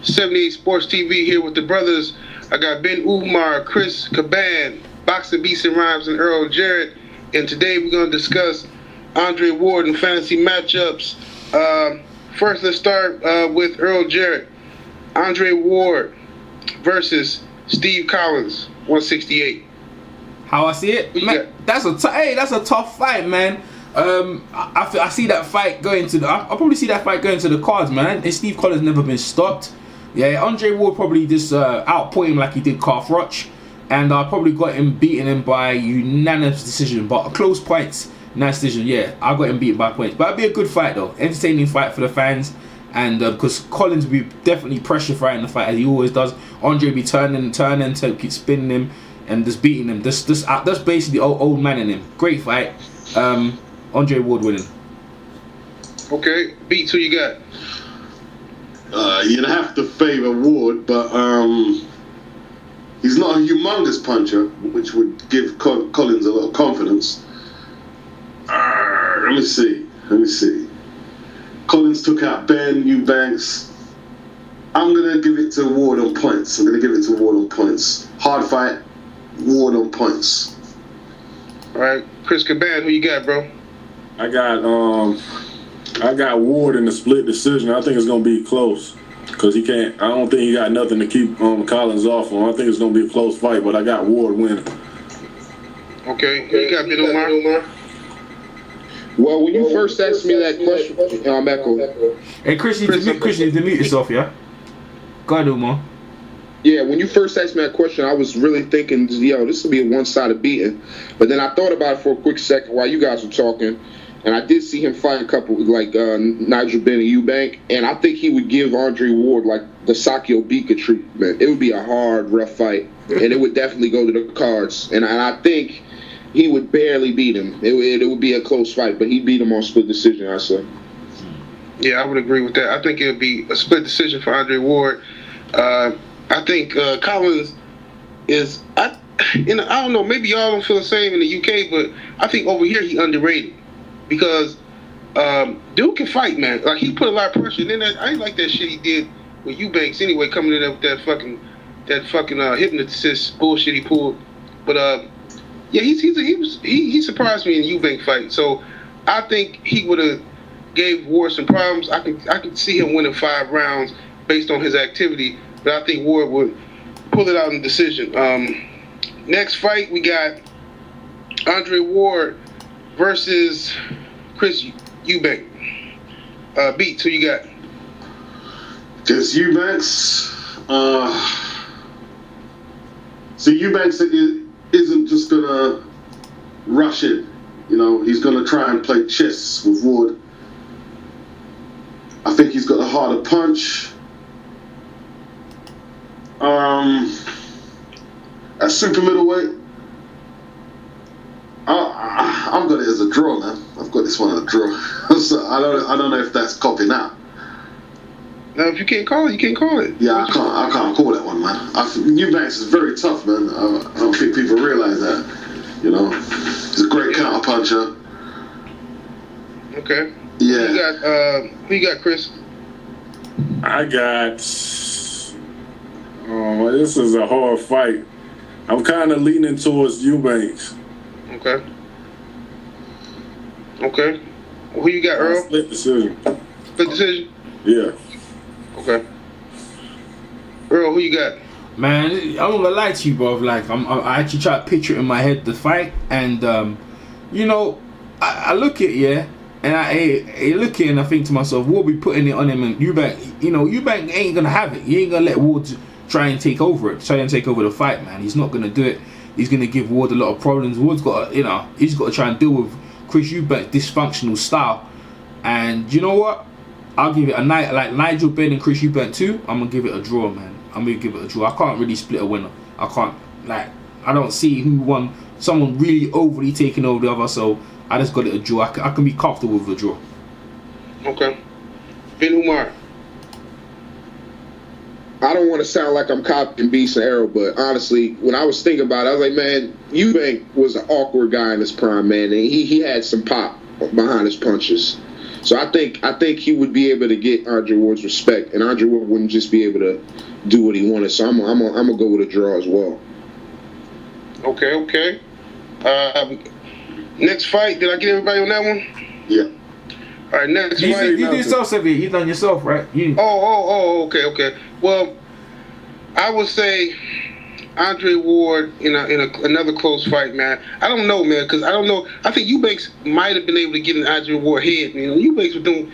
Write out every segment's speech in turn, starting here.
78 Sports TV here with the brothers. I got Ben Umar, Kris, Caban, Boxing Beats and Rhymes, and Earl Jarrett. And today we're going to discuss Andre Ward and fantasy matchups. First, let's start with Earl Jarrett. Andre Ward versus Steve Collins, 168. How I see it, man, that's a tough fight, man. I see that fight going to I'll probably see that fight going to the cards, man. And Steve Collins never been stopped. Yeah, Andre Ward probably just output him like he did Calf Roch, and I probably got him beating him by unanimous decision, but close points, nice decision. Yeah, I got him beaten by points, but it'd be a good fight though, entertaining fight for the fans, and because Collins will be definitely pressure fighting the fight as he always does. Andre be turning to keep spinning him and just beating him. That's basically old man in him. Great fight. Andre Ward winning. Okay, Beats, who you got? You'd have to favour Ward, but he's not a humongous puncher, which would give Collins a lot of confidence. Let me see. Collins took out Ben Eubanks. I'm going to give it to Ward on points. Hard fight, Ward on points. All right, Kris Caban, who you got, bro? I got Ward in the split decision. I think it's gonna be close because I don't think he got nothing to keep Collins off on. I think it's gonna be a close fight, but I got Ward winning. Okay, who you got, Ben Umar? Well, when you first asked me that question, I'm echo. Hey, Kris, you need to mute yourself, yeah? Go ahead, Umar. Yeah, when you first asked me that question, I was really thinking, this will be a one-sided beating. But then I thought about it for a quick second while you guys were talking, and I did see him fight a couple like Nigel Benn and Eubank, and I think he would give Andre Ward like the Sakio Bika treatment. It would be a hard, rough fight, and it would definitely go to the cards. And I think he would barely beat him. It would be a close fight, but he'd beat him on split decision, I say. Yeah, I would agree with that. I think it would be a split decision for Andre Ward. I think Collins is, I don't know, maybe y'all don't feel the same in the UK, but I think over here he underrated because dude can fight, man. Like, he put a lot of pressure. And then I ain't like that shit he did with Eubanks anyway, coming in there with that fucking hypnotist bullshit he pulled. But yeah, he surprised me in the Eubank fight. So I think he would have gave Ward some problems. I can see him winning 5 rounds based on his activity. But I think Ward would pull it out in decision. Next fight, we got Andre Ward versus Chris Eubank. Beats, who you got? Just Eubanks. So Eubanks isn't just going to rush in. He's going to try and play chess with Ward. I think he's got a harder punch. At super middleweight, I've got it as a draw, man. I've got this one as a draw. So I don't know if that's copy now. No, if you can't call it, you can't call it. Yeah, I can't call that one, man. Eubanks is very tough, man. I don't think people realize that. He's a great counter puncher. Okay. Yeah. Who you got, Kris? I got. Oh, this is a hard fight. I'm kind of leaning towards Eubanks. Okay. Who you got, Earl? Split decision. Split decision? Yeah. Okay. Earl, who you got? Man, I'm not gonna lie to you, bro. Like, I actually try to picture in my head the fight, and I look at and I look at it and I think to myself, Ward be putting it on him, and Eubank ain't gonna have it. He ain't gonna let Ward try and take over the fight, man. He's not gonna do it. He's gonna give Ward a lot of problems. Ward's got he's got to try and deal with Chris Eubank's dysfunctional style. And you know what? I'll give it a night like Nigel Benn and Chris Eubank too. I'm gonna give it a draw, man. I'm gonna give it a draw. I can't really split a winner. I don't see who won. Someone really overly taking over the other, so I just got it a draw. I can be comfortable with a draw. Okay. Ben Umar. I don't want to sound like I'm copying Beast and Arrow, but honestly, when I was thinking about it, I was like, man, Eubank was an awkward guy in his prime, man, and he had some pop behind his punches. So I think he would be able to get Andre Ward's respect, and Andre Ward wouldn't just be able to do what he wanted. So I'm gonna go with a draw as well. Okay. Next fight. Did I get everybody on that one? Yeah. All right. Next fight. You do yourself, Sylvia. You done yourself, right? Okay. Well, I would say Andre Ward in another close fight, man. I don't know, man, because I don't know. I think Eubanks might have been able to get in Andre Ward head. You know, Eubanks with them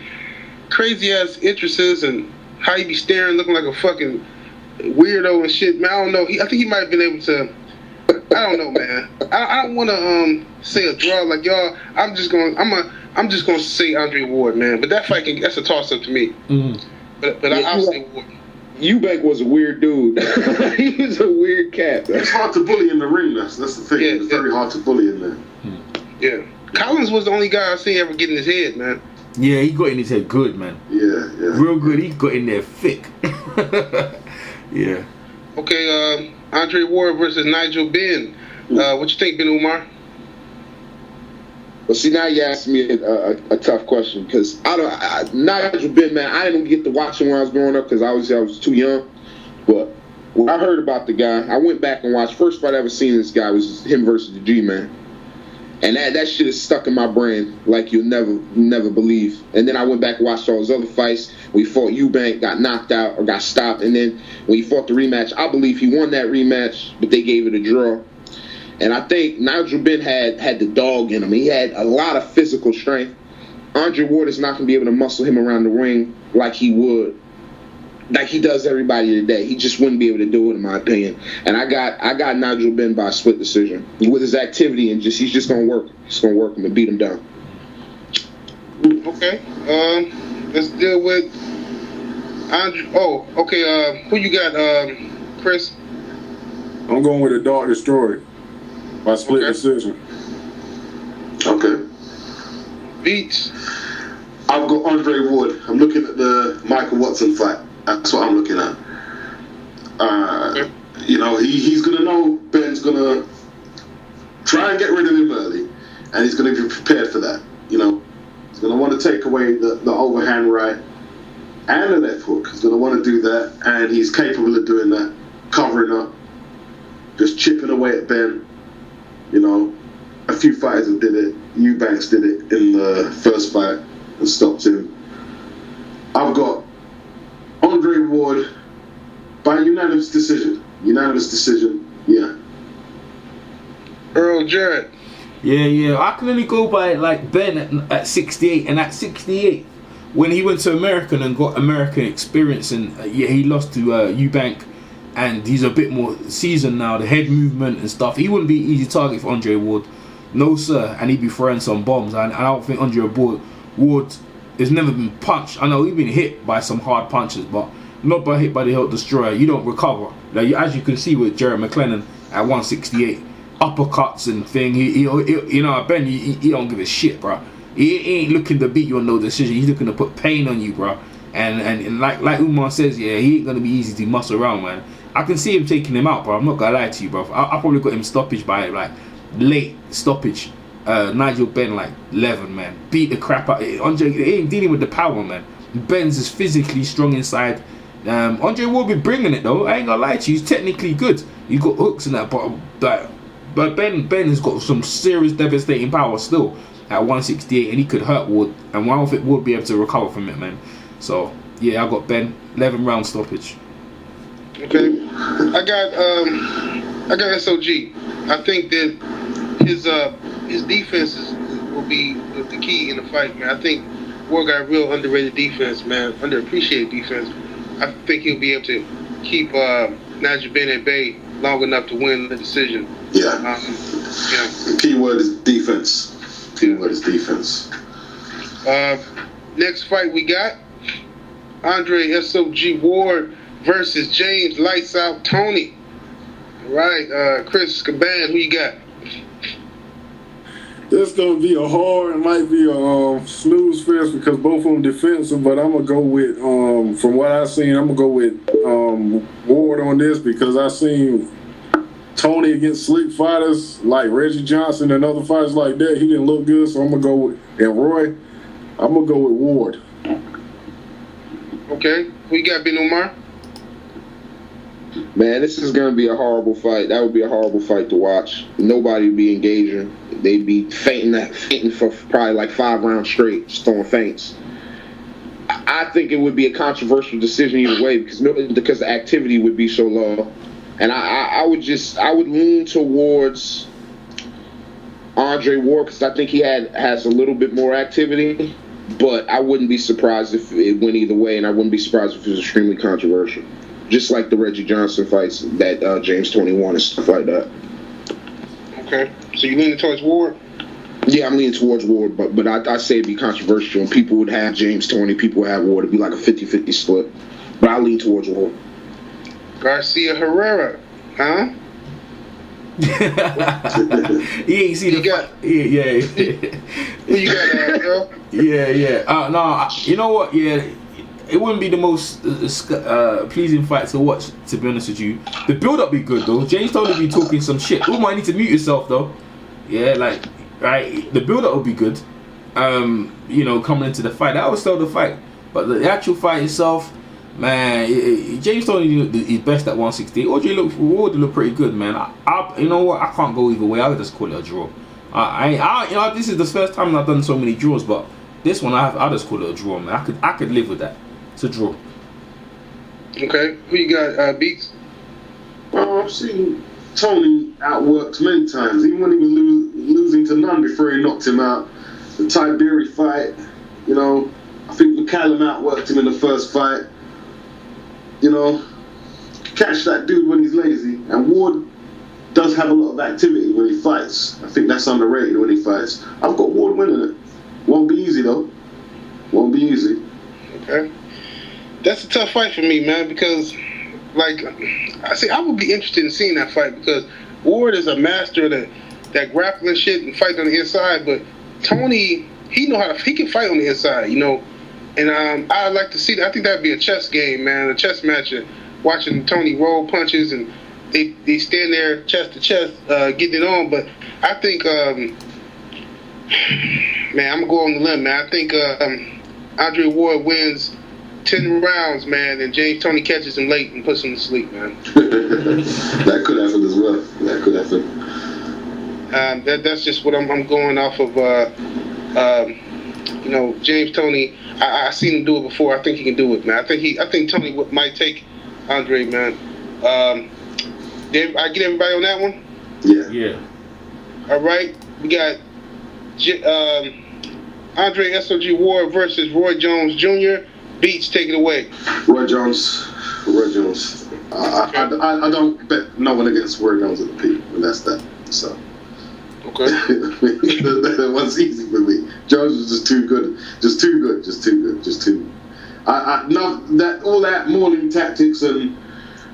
crazy ass entrances and how he be staring, looking like a fucking weirdo and shit. Man, I don't know. I think he might have been able to. I don't know, man. I don't want to say a draw like y'all. I'm just gonna say Andre Ward, man. But that fight that's a toss up to me. Mm. But I'll say Ward. Eubank was a weird dude. He was a weird cat. It's hard to bully in the ring. That's the thing. It's very hard to bully in there. Yeah. Collins was the only guy I seen ever get in his head, man. Yeah, he got in his head good, man. Yeah. Real good. He got in there thick. Yeah. Okay, Andre Ward versus Nigel Benn. What you think, Ben Umar? Well, see, now you asked me a tough question because Nigel Benn, man, I didn't get to watch him when I was growing up because I was too young. But when I heard about the guy, I went back and watched. First fight I ever seen this guy was him versus the G-Man, and that shit is stuck in my brain like you'll never believe. And then I went back and watched all his other fights. We fought Eubank, got knocked out or got stopped, and then when he fought the rematch, I believe he won that rematch, but they gave it a draw. And I think Nigel Benn had the dog in him. He had a lot of physical strength. Andre Ward is not going to be able to muscle him around the ring like he does everybody today. He just wouldn't be able to do it, in my opinion. And I got Nigel Benn by a split decision with his activity and he's just going to work. He's going to work him and beat him down. Okay. Let's deal with Andre. Oh, okay. Who you got, Kris? I'm going with a Dog Destroyer by split decision. Okay. Beats. I've got Andre Ward. I'm looking at the Michael Watson fight. That's what I'm looking at. You know, he's going to know Ben's going to try and get rid of him early, and he's going to be prepared for that. You know, he's going to want to take away the overhand right and the left hook. He's going to want to do that, and he's capable of doing that, covering up, just chipping away at Ben. You know, a few fighters have did it. Eubanks did it in the first fight and stopped him. I've got Andre Ward by unanimous decision. Yeah. Earl Jarrett. Yeah. I can only go by like Ben at 68, and at 68, when he went to American and got American experience, and he lost to Eubank, and he's a bit more seasoned now. The head movement and stuff, he wouldn't be an easy target for Andre Ward. No sir, and he'd be throwing some bombs. And I don't think Andre Ward has never been punched. I know he's been hit by some hard punches, but not hit by the Hilt Destroyer. You don't recover. Like, as you can see with Jared McLennan at 168, uppercuts and thing. He you know, Ben, he don't give a shit, bro. He ain't looking to beat you on no decision. He's looking to put pain on you, bro. And like Umar says, yeah, he ain't gonna be easy to muscle around, man. I can see him taking him out, bro. I'm not gonna lie to you, bro. I probably got him stoppage by like late stoppage. Nigel Benn like 11, man. Beat the crap out. Andre ain't dealing with the power, man. Ben's is physically strong inside. Andre will be bringing it though. I ain't gonna lie to you. He's technically good. He got hooks and that, but Ben has got some serious devastating power still at 168, and he could hurt Ward. And I don't think Ward be able to recover from it, man. So yeah, I got Ben 11 round stoppage. Okay, I got S.O.G. I think that his defense will be the key in the fight, man. I think Ward got a real underrated defense, man, underappreciated defense. I think he'll be able to keep Nigel Benn at bay long enough to win the decision. Yeah. The key word is defense. Next fight we got Andre S.O.G. Ward versus James Lights Out Tony. All right, Kris Caban, who you got? This gonna be it might be a snooze fest because both of them defensive, but I'm gonna go with from what I've seen, I'm gonna go with Ward on this because I've seen Tony against slick fighters like Reggie Johnson and other fighters like that. He didn't look good, so I'm gonna go with Roy. I'm gonna go with Ward. Okay. Who you got, Ben Umar? Man, this is going to be a horrible fight. That would be a horrible fight to watch. Nobody would be engaging. They'd be fainting for probably like 5 rounds straight, just throwing feints. I think it would be a controversial decision either way because the activity would be so low. And I would lean towards Andre Ward because I think he has a little bit more activity. But I wouldn't be surprised if it went either way, and I wouldn't be surprised if it was extremely controversial. Just like the Reggie Johnson fights that James Toney won and stuff like that. Okay. So you leaning towards Ward? Yeah, I'm leaning towards Ward, but I say it'd be controversial, and people would have James Toney, people would have Ward. It'd be like a 50-50 split. But I lean towards Ward. Garcia Herrera, huh? He ain't seen the fight. Yeah. Who you got, girl? Yeah. No, you know what? Yeah, it wouldn't be the most pleasing fight to watch, to be honest with you. The build-up be good though. James Toney be talking some shit. Umar, need to mute yourself though. Yeah, like, right. The build-up will be good. Coming into the fight, that would sell the fight. But the actual fight itself, man, James Toney is best at 160. Audrey look pretty good, man. You know what? I can't go either way. I'll just call it a draw. This is the first time I've done so many draws, but this one I'll just call it a draw, man. I could live with that. It's a draw. Okay, who you got, Beats? Well, I've seen Tony outworked many times, even when he was losing to none before he knocked him out. The Tiberi fight, I think McCallum outworked him in the first fight. Catch that dude when he's lazy. And Ward does have a lot of activity when he fights. I think that's underrated when he fights. I've got Ward winning it. Won't be easy, though. Won't be easy. Okay. That's a tough fight for me, man, because, I would be interested in seeing that fight because Ward is a master of that grappling shit and fight on the inside, but Tony, he can fight on the inside, And I'd like to see that. I think that'd be a chess game, man, a chess match. Watching Tony roll punches and they stand there chest to chest, getting it on. But I think, man, I'm gonna go on the limb, man. I think Andre Ward wins 10 rounds, man, and James Toney catches him late and puts him to sleep, man. That could happen as well. That could happen. That's just what I'm going off of. James Toney. I seen him do it before. I think he can do it, man. I think Tony might take Andre, man. Did I get everybody on that one? Yeah. All right. We got Andre S.O.G. Ward versus Roy Jones Jr. Beats, take it away. Roy Jones. I don't bet no one against Roy Jones at the peak, and that's that. So. Okay. That one's easy for me. Jones was just too good. All that morning tactics and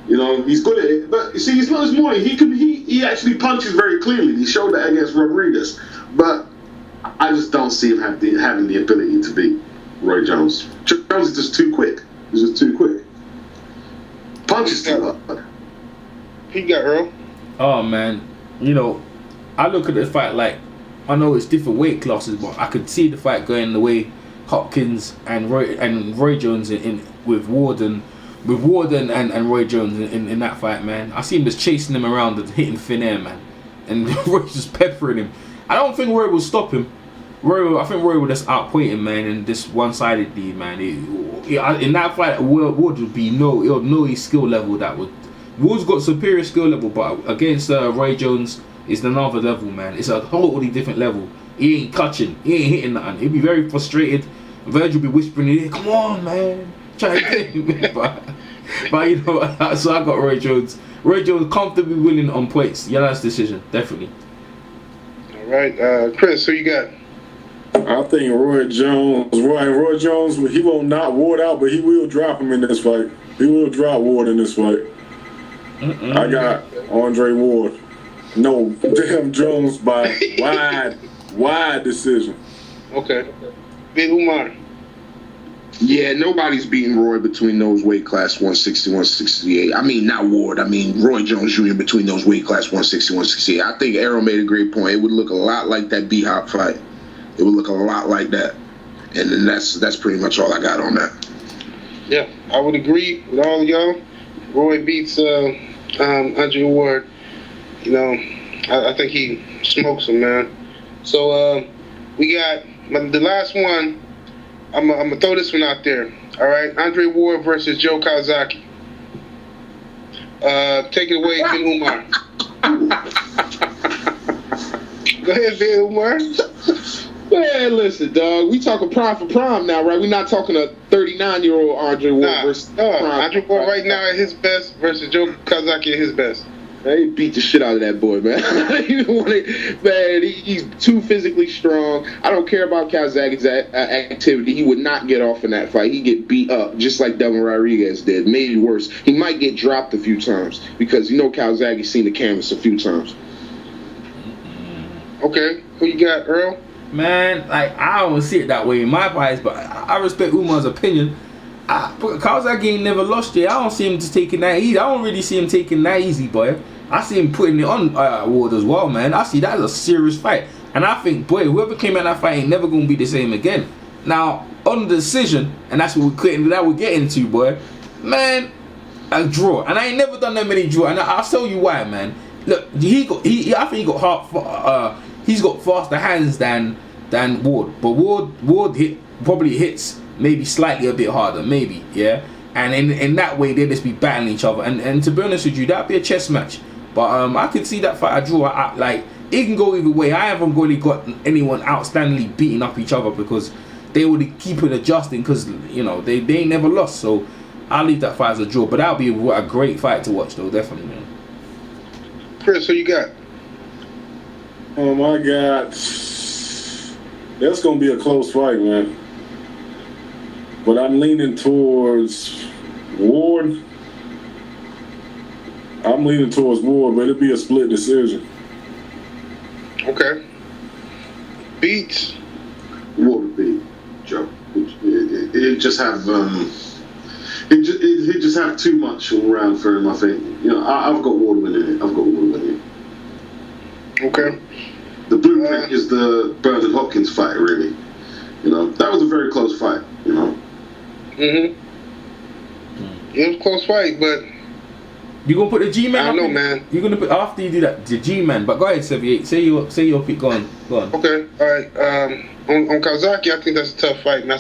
he's good at it. But you see, it's not his morning. He actually punches very cleanly. He showed that against Rodriguez. But I just don't see him having the ability to beat Roy Jones. Jones is just too quick. He's just too quick. Punches too hard. He got Earl. Oh man, I look at the fight like, I know it's different weight classes, but I could see the fight going the way Hopkins and Roy Jones with Ward and Roy Jones in that fight, man. I see him just chasing him around and hitting thin air, man, and Roy's just peppering him. I don't think Roy will stop him. I think Roy will just outpoint him, man, and this one-sidedly, man. In that fight, Ward would be he'll know his skill level. Ward's got superior skill level, but against Roy Jones, it's another level, man. It's a totally different level. He ain't catching. He ain't hitting nothing. He'll be very frustrated. Virgil will be whispering in here, come on, man. Try again. but so I got Roy Jones. Roy Jones comfortably winning on points. Unanimous decision, definitely. All right, Kris, who you got? I think Roy Jones, he won't knock Ward out, but he will drop him in this fight. He will drop Ward in this fight. I got Andre Ward. No, damn Jones by wide decision. Okay. Big Umar. Yeah, nobody's beating Roy between those weight class 160, 168. I mean, not Ward. I mean, Roy Jones Jr. between those weight class 160, 168. I think Arrow made a great point. It would look a lot like that B-Hop fight. It would look a lot like that. And then that's pretty much all I got on that. Yeah, I would agree with all of y'all. Roy beats Andre Ward. You know, I think he smokes him, man. So we got the last one. I'm gonna throw this one out there. All right, Andre Ward versus Joe Kawasaki. Take it away, Ben Umar. Go ahead, Ben Umar. Man, listen, dog. We talking prime for prime now, right? We're not talking a 39-year-old Andre Ward versus Andre Ward right now at his best versus Joe Kawasaki at his best. They beat the shit out of that boy, man. Man, he's too physically strong. I don't care about Kawasaki's activity. He would not get off in that fight. He'd get beat up just like Devin Rodriguez did, maybe worse. He might get dropped a few times because Kawasaki's seen the canvas a few times. Okay, who you got, Earl? Man, like, I don't see it that way in my bias, but I respect Umar's opinion. Kawasaki ain't never lost yet. I don't see him just taking that easy. I don't really see him taking that easy, boy. I see him putting it on Ward as well, man. I see that as a serious fight. And I think, boy, whoever came out that fight ain't never going to be the same again. Now, on the decision, and that's what we're getting to, boy, man, a draw. And I ain't never done that many draws. And I'll tell you why, man. Look, I think he got he's got faster hands than Ward. But Ward probably hits maybe slightly a bit harder, maybe, yeah. And in that way, they'll just be battling each other. And to be honest with you, that'd be a chess match. But I could see that fight a draw. Like, it can go either way. I haven't really got anyone outstandingly beating up each other because they would keep it adjusting because, they ain't never lost. So I'll leave that fight as a draw. But that'll be a great fight to watch, though, definitely, man. Kris, who you got? I got... That's going to be a close fight, man. But I'm leaning towards Ward. I'm leaning towards Ward, but it'll be a split decision. Okay. Beats? Ward would beat Joe. It just have it just have too much all around for him. I think I've got Ward winning it. Okay. The blueprint is the Bernard Hopkins fight, really. That was a very close fight. It was a close fight, but you gonna put the G-Man? I don't know, man. You're gonna put after you do that the G-Man. But go ahead, Sevier. Say your pick. Go on. Okay, all right. On Kawasaki, I think that's a tough fight, and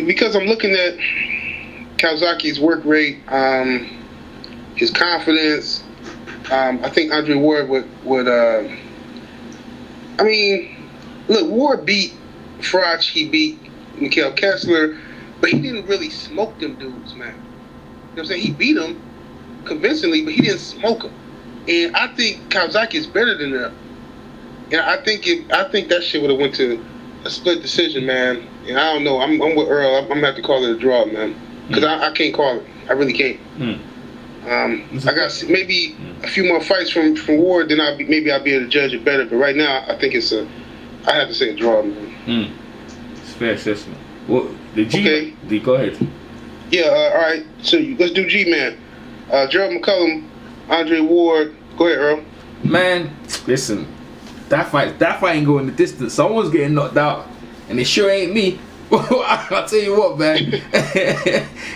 because I'm looking at Kawasaki's work rate, his confidence. I think Andre Ward would. Look, Ward beat Froch. He beat Mikhail Kessler, but he didn't really smoke them dudes, man. You know what I'm saying? He beat them convincingly, but he didn't smoke them. And I think Kawasaki is better than them. And I think that shit would have went to a split decision, man. And I don't know. I'm with Earl. I'm gonna have to call it a draw, man, because I can't call it. I really can't. I got maybe a few more fights from Ward, then I'll be able to judge it better. But right now, I think I have to say a draw, man. It's fair assessment. Well, the G. Okay. Go ahead. Yeah. All right. So let's do G-Man. Gerald McCullum, Andre Ward. Go ahead, Earl. Man, listen. That fight ain't going the distance. Someone's getting knocked out, and it sure ain't me. I'll tell you what, man.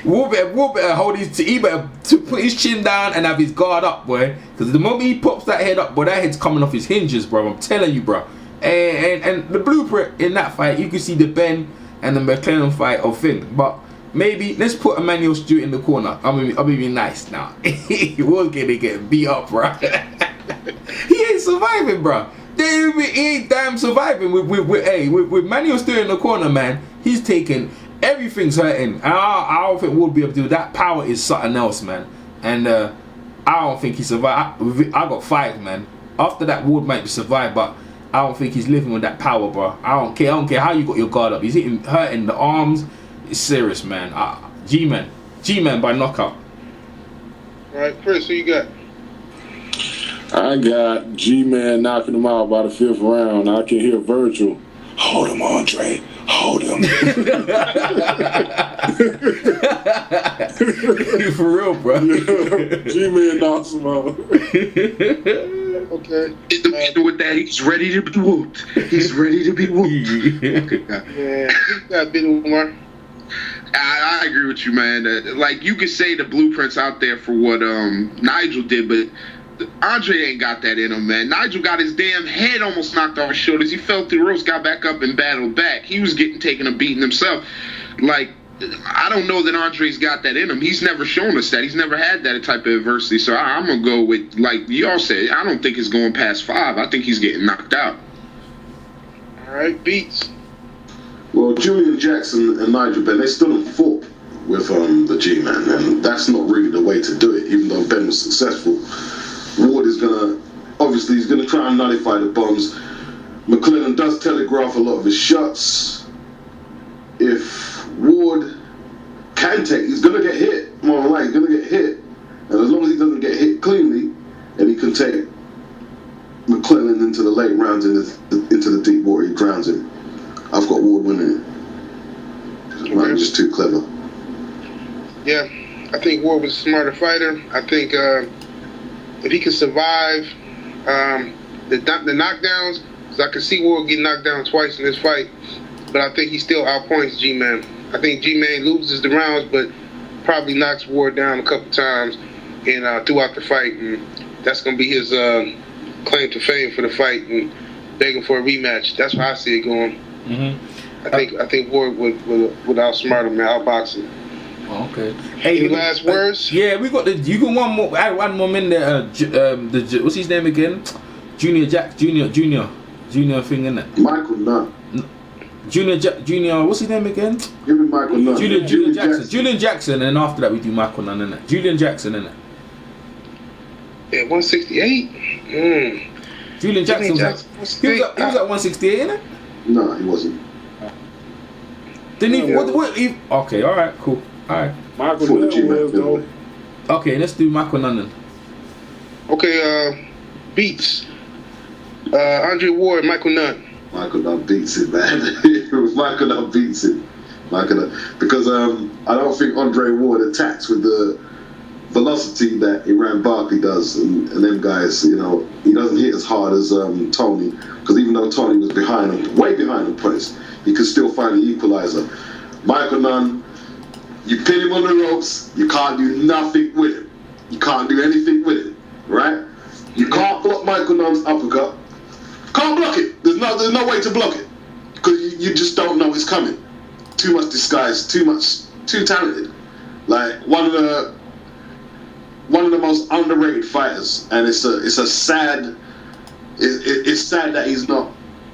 Ward better hold he better put his chin down and have his guard up, boy. Because the moment he pops that head up, boy, that head's coming off his hinges, bro. I'm telling you, bro. And the blueprint in that fight, you can see the Ben and the McLennan fight of thing. But maybe let's put Emmanuel Stewart in the corner. I'll be nice now. He was gonna get beat up, bro. He ain't surviving, bro. He ain't damn surviving with Manuel Stewart in the corner, man. He's taking everything's hurting. I don't think Wood be able to do that. Power is something else, man. And I don't think he survived. I got 5, man. After that, Wood might be survived, but I don't think he's living with that power, bro. I don't care how you got your guard up. He's hurting the arms. It's serious, man. G-Man by knockout. All right, Kris, who you got? I got G-Man knocking him out by the 5th round. I can hear Virgil. Hold him, Andre. Hold him. For real, bro. G-Man knocks him out. Okay. With that, he's ready to be whooped. He's ready to be whooped. Yeah, he got bit, Umar. I agree with you, man. Like, you could say the blueprint's out there for what Nigel did, but Andre ain't got that in him, man. Nigel got his damn head almost knocked off his shoulders. He fell through the ropes, got back up, and battled back. He was taking a beating himself. Like, I don't know that Andre's got that in him. He's never shown us that. He's never had that type of adversity. So I'm going to go with, like y'all said, I don't think it's going past 5. I think he's getting knocked out. All right, Beats. Well, Julian Jackson and Nigel Benn, they still have fought with the G-Man, and that's not really the way to do it, even though Ben was successful. Ward is obviously he's going to try and nullify the bombs. McClellan does telegraph a lot of his shots. If Ward can take, he's going to get hit. More than likely, he's going to get hit. And as long as he doesn't get hit cleanly, and he can take McClellan into the late rounds, into the deep water, he drowns him. I've got Ward winning it. I'm just too clever. Yeah, I think Ward was a smarter fighter. I think if he can survive the knockdowns, because I can see Ward get knocked down twice in this fight, but I think he still outpoints G-Man. I think G-Man loses the rounds, but probably knocks Ward down a couple times throughout the fight, and that's going to be his claim to fame for the fight and begging for a rematch. That's how I see it going. Mm-hmm. I think Ward would outsmart him and outbox him. Oh, okay. Hey, any last words? Yeah, we got you can add one more minute. What's his name again? Junior thing in it. Michael Nunn. Junior. What's his name again? Give me Michael Nunn. Julian Jackson. Julian Jackson, and after that we do Michael Nunn in it. Julian Jackson in it. Yeah, 168. Julian Jackson. He was at 168, innit? No, he wasn't. Didn't he? Okay, all right, cool. All right. Michael Nunn was though. Okay, let's do Michael Nunn then. Okay, Beats. Andre Ward, Michael Nunn. Michael Nunn beats it, man. Michael Nunn beats it. Because I don't think Andre Ward attacks with the velocity that Iran Barkley does, and them guys, he doesn't hit as hard as Tony, because even though Tony was behind him, way behind him points, he could still find the equalizer. Michael Nunn, you pin him on the ropes, you can't do nothing with him. You can't do anything with it, right? You can't block Michael Nunn's uppercut. Can't block it. There's no way to block it, because you just don't know it's coming. Too much disguise, too talented. Like one of the most underrated fighters, and it's sad. It's sad that he's not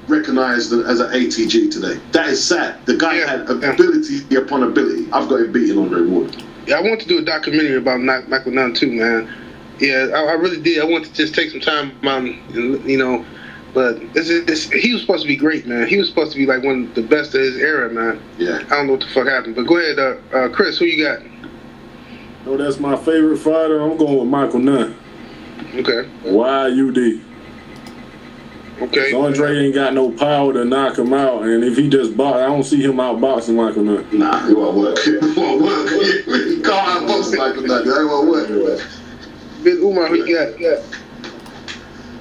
recognized as an ATG today. That is sad. The guy had ability upon ability. I've got him beating Andre Ward. Yeah, I want to do a documentary about Michael Nunn too, man. Yeah, I really did. I want to just take some time on, but he was supposed to be great, man. He was supposed to be like one of the best of his era, man. Yeah. I don't know what the fuck happened, but go ahead, Kris. Who you got? No, that's my favorite fighter. I'm going with Michael Nunn. Okay. YUD. Okay. Andre ain't got no power to knock him out, and if he just box, I don't see him outboxing Michael Nunn. Nah, it won't work. It won't work. He can't outbox Michael Nunn. That won't work. Big Umar, who you got?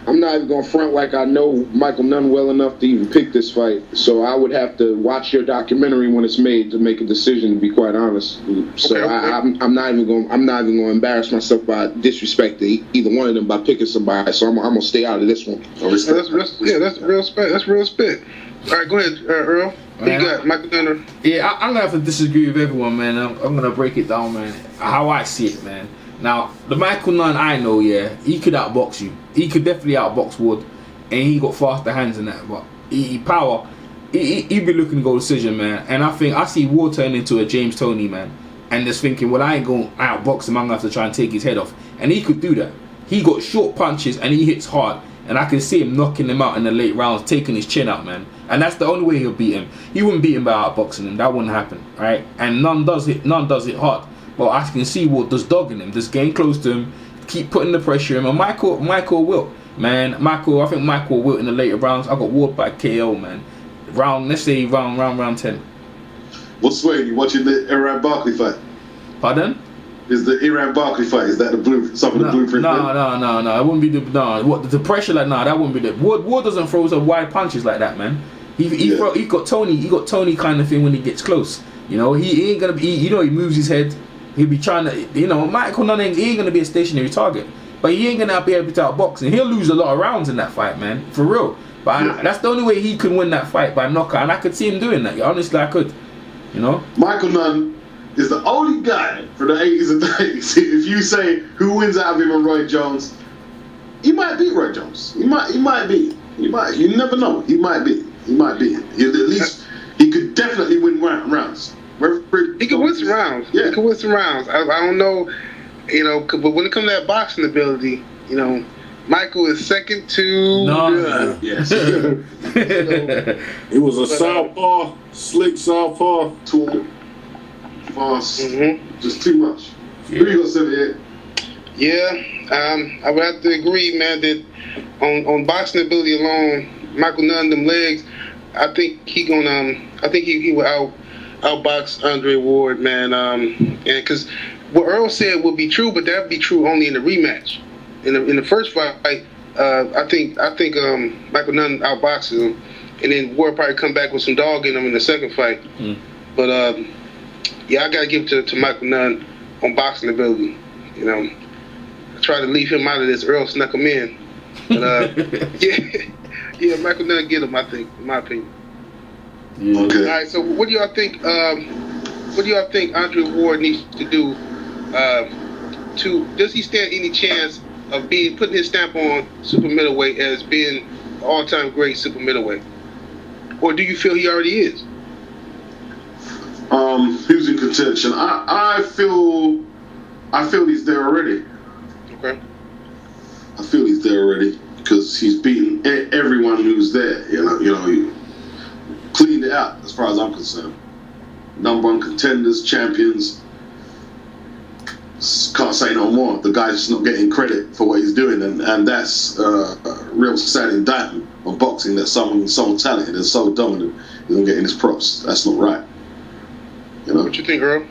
I'm not even going to front like I know Michael Nunn well enough to even pick this fight. So I would have to watch your documentary when it's made to make a decision, to be quite honest. So okay. I'm not even going to embarrass myself by disrespecting either one of them by picking somebody. So I'm going to stay out of this one. That's real spit. That's real spit. All right, go ahead, Earl. Who you got? Michael Nunn? Yeah, I'm going to have to disagree with everyone, man. I'm going to break it down, man. How I see it, man. Now, the Michael Nunn I know, he could outbox you. He could definitely outbox Ward, and he got faster hands than that. But he'd be looking to go decision, man. And I see Ward turn into a James Toney, man, and just thinking, well, I ain't going to outbox him. I'm going to have to try and take his head off. And he could do that. He got short punches, and he hits hard. And I can see him knocking him out in the late rounds, taking his chin out, man. And that's the only way he'll beat him. He wouldn't beat him by outboxing him. That wouldn't happen, right? And Nunn does hit hard. But I can see Ward just dogging him, just getting close to him, keep putting the pressure on him. And Michael will, man. I think Michael will in the later rounds. I got Ward by KO, man. Let's say round 10. What's swaying you? Watching the Iran Barkley fight? Pardon? Is the Iran Barkley fight? Is that the blueprint? No. It wouldn't be what the pressure like? That wouldn't be the. Ward doesn't throw some wide punches like that, man. He got Tony kind of thing when he gets close. You know, he ain't gonna be. He moves his head. He'll be trying to. Michael Nunn he ain't gonna be a stationary target, but he ain't gonna be able to outbox, and he'll lose a lot of rounds in that fight, man, for real. But that's the only way he can win that fight, by knockout, and I could see him doing that. Honestly, I could. Michael Nunn is the only guy from the 80s and 90s. If you say who wins out of him and Roy Jones, he might beat Roy Jones. He might be. You never know. He might be. At least he could definitely win rounds. He can win some rounds. Yeah, he can win some rounds. I don't know, but when it comes to that boxing ability, Michael is second to none. Yes. He was a southpaw, slick southpaw. Tall, fast, just too much. Who you got, 78? Yeah, I would have to agree, man, that on boxing ability alone, Michael Nunn, them legs, I think he will outbox Andre Ward, man. And because what Earl said would be true, but that would be true only in the rematch. In the first fight, I think Michael Nunn outboxes him, and then Ward probably come back with some dog in him in the second fight. But I gotta give it to Michael Nunn on boxing ability. I try to leave him out of this. Earl snuck him in, but yeah, Michael Nunn get him, I think, in my opinion. Yeah. Okay. All right, so what do y'all think? What do y'all think Andre Ward needs to do? Does he stand any chance of putting his stamp on super middleweight as being all-time great super middleweight, or do you feel he already is? Who's in contention? I feel he's there already. Okay. I feel he's there already because he's beaten everyone who's there. He cleaned it out as far as I'm concerned. Number one contenders, champions. Can't say no more. The guy's just not getting credit for what he's doing, and that's a real sad indictment on boxing, that someone so talented and so dominant isn't getting his props. That's not right. What you think, Earl?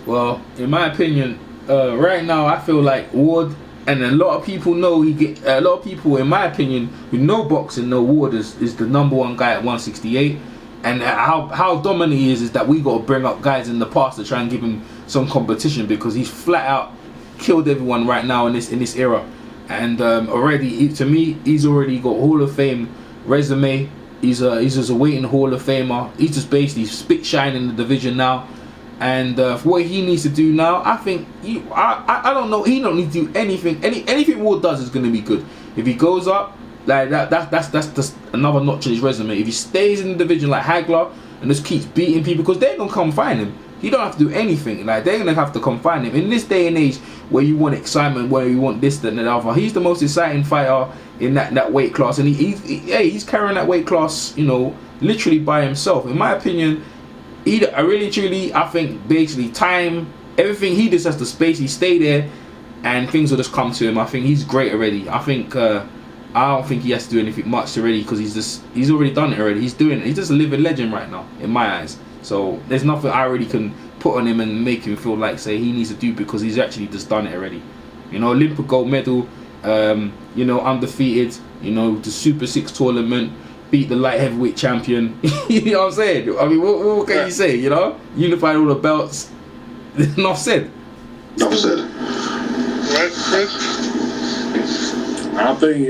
Well, in my opinion, right now I feel like Ward, and a lot of people in my opinion, who know boxing, know Ward is the number one guy at 168. And how dominant he is that we got to bring up guys in the past to try and give him some competition, because he's flat out killed everyone right now in this era. And already, to me, he's already got Hall of Fame resume. He's just a waiting Hall of Famer. He's just basically spit shine in the division now. And for what he needs to do now, I think I don't know. He don't need to do anything. Anything Ward does is going to be good. If he goes up, like that's just another notch in his resume. If he stays in the division like Hagler and just keeps beating people, because they're gonna come find him. He don't have to do anything. Like, they're gonna have to come find him. In this day and age where you want excitement, where you want this, that, and the other, he's the most exciting fighter in that weight class, and he's carrying that weight class, literally by himself. In my opinion, I think basically time, everything he just has to basically stay there, and things will just come to him. I think he's great already. I don't think he has to do anything much already, because he's already done it already. He's doing it. He's just a living legend right now, in my eyes. So there's nothing I already can put on him and make him feel like, say, he needs to do, because he's actually just done it already. Olympic gold medal, undefeated, the Super 6 tournament, beat the light heavyweight champion. You know what I'm saying? I mean, what can you say, Unified all the belts. Enough said. Enough said. Right, Kris? I think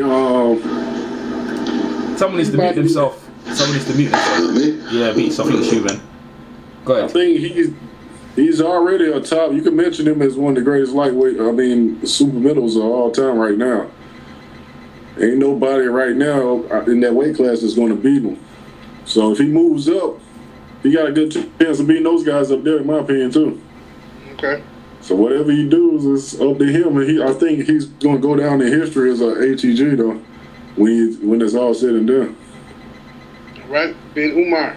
someone needs to mute himself. Yeah, beat something to shoot, man. Go ahead. I think he's already a top. You can mention him as one of the greatest super middles of all time right now. Ain't nobody right now in that weight class that's going to beat him. So if he moves up, he got a good chance of beating those guys up there, in my opinion, too. Okay. So whatever he does is up to him, and I think he's going to go down in history as a HEG, though, when it's all said and done. Right, Ben Umar.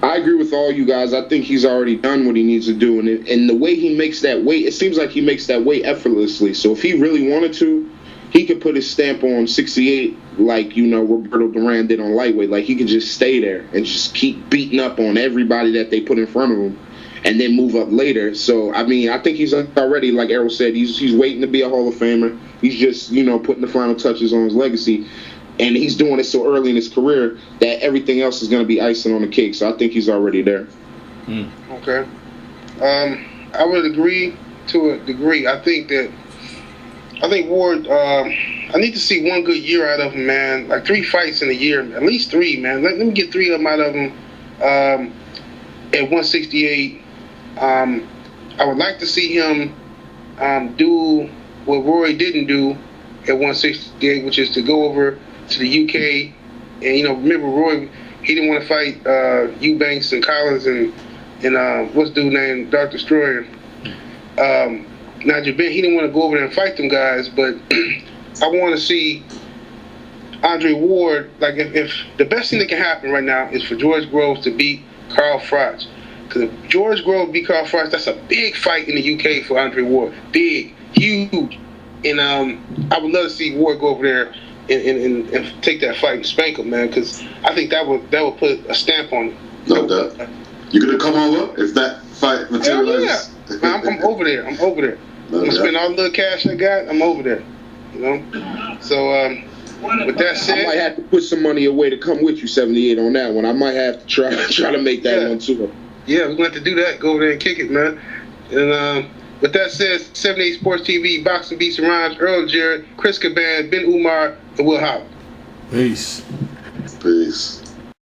I agree with all you guys. I think he's already done what he needs to do, and the way he makes that weight, it seems like he makes that weight effortlessly. So if he really wanted to, he could put his stamp on 68 like, you know, Roberto Duran did on lightweight. Like, he could just stay there and just keep beating up on everybody that they put in front of him and then move up later. So, I mean, I think he's already, like Errol said, he's waiting to be a Hall of Famer. He's just, you know, putting the final touches on his legacy. And he's doing it so early in his career that everything else is going to be icing on the cake. So I think he's already there. Okay. I would agree to a degree. I think Ward, I need to see one good year out of him, man. Like 3 fights in a year. At least 3, man. Let me get 3 of them out of him at 168. I would like to see him do what Roy didn't do at 168, which is to go over to the UK. And, you know, remember Roy, he didn't want to fight Eubanks and Collins and what's dude named Dark Destroyer. Nigel Ben, he didn't want to go over there and fight them guys, but I want to see Andre Ward. Like, if the best thing that can happen right now is for George Groves to beat Carl Froch. Because if George Groves beat Carl Froch, that's a big fight in the UK for Andre Ward. Big, huge. And I would love to see Ward go over there and take that fight and spank him, man, because I think that would put a stamp on it. No doubt. You gonna come over if that fight materializes? Hell yeah. I'm over there. I'm gonna spend all the little cash I got. I'm over there. You know. So with that said, I might have to put some money away to come with you 78 on that one. I might have to try to make that one too. Yeah, we're going to have to do that. Go over there and kick it, man. And with that said, 78 Sports TV, Boxing Beats and Rhymes, Earl Jarrett, Kris Caban, Ben Umar, and Will Howard. Peace. Peace.